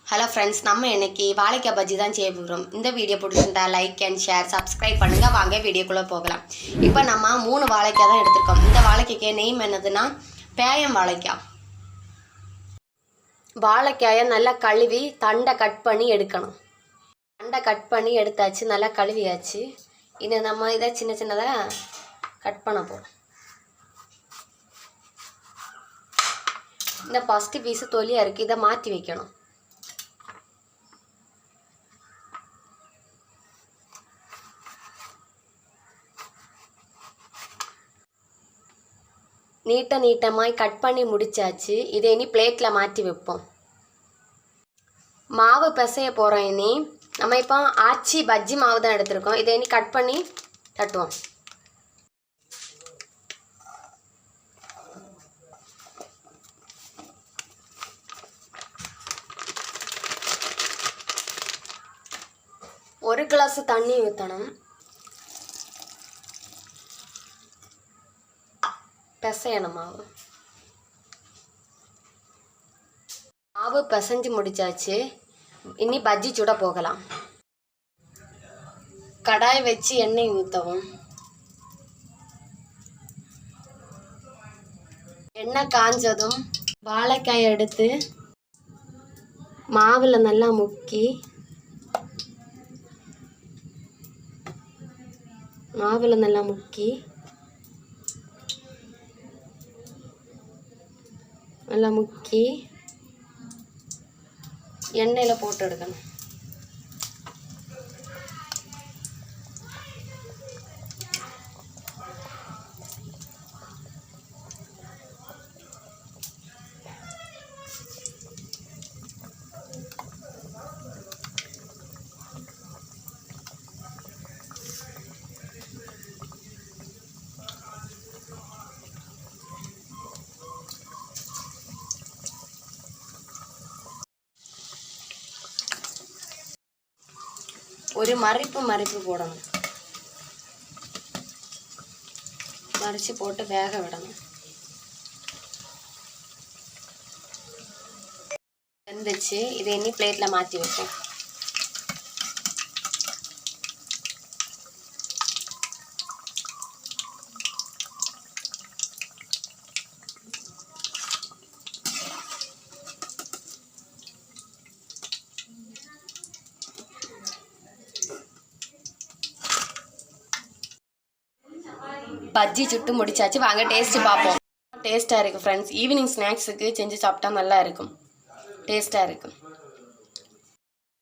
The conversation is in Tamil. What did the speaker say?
ஹலோ ஃப்ரெண்ட்ஸ், நம்ம இன்னைக்கு வாழைக்காய் பஜ்ஜி தான் செய்ய போகிறோம். இந்த வீடியோ பிடிச்சிருந்தா லைக் அண்ட் ஷேர் சப்ஸ்கிரைப் பண்ணுங்கள். வாங்க வீடியோக்குள்ளே போகலாம். இப்போ நம்ம 3 வாழைக்காய் தான் எடுத்திருக்கோம். இந்த வாழைக்காய்க்கு நெய்ம் என்னதுன்னா பேயம் வாழைக்காய். வாழைக்காயை நல்லா கழுவி தண்டை கட் பண்ணி எடுக்கணும். தண்டை கட் பண்ணி எடுத்தாச்சு, நல்லா கழுவியாச்சு. இதை நம்ம இதை சின்ன சின்னதாக கட் பண்ண போகிறோம். இந்த ஃபஸ்ட்டு பீஸு தொலியாக இருக்குது, இதை மாற்றி வைக்கணும். நீட்டமாய் கட் பண்ணி முடிச்சாச்சு. இதை இனி பிளேட்டில் மாற்றி வைப்போம். மாவு பிசைய போகிறோம். இனி நம்ம இப்போ ஆச்சி பஜ்ஜி மாவு தான் எடுத்திருக்கோம். இதை இனி கட் பண்ணி தட்டுவோம். ஒரு கிளாஸ் தண்ணி ஊற்றணும். பிசையணும் மாவு பிசைஞ்சு முடிச்சாச்சு. இனி பஜ்ஜி சுட போகலாம். கடாய் வச்சு எண்ணெய் ஊற்றவும். எண்ணெய் காஞ்சதும் வாழைக்காயை எடுத்து மாவில் நல்லா முக்கி நல்லா முக்கி எண்ணெயில் போட்டு எடுக்கணும். ஒரு மறிப்பு போடணும். மறிச்சு போட்டு வேக விடணும். வெந்துச்சு. இதை இனி பிளேட்டில் மாற்றி வைப்போம். பஜ்ஜி சுட்டு முடிச்சாச்சு. வாங்க டேஸ்ட்டு பார்ப்போம். டேஸ்ட்டாக இருக்குது ஃப்ரெண்ட்ஸ். ஈவினிங் ஸ்நாக்ஸுக்கு செஞ்சு சாப்பிட்டா நல்லா இருக்கும். டேஸ்ட்டாக இருக்கும்.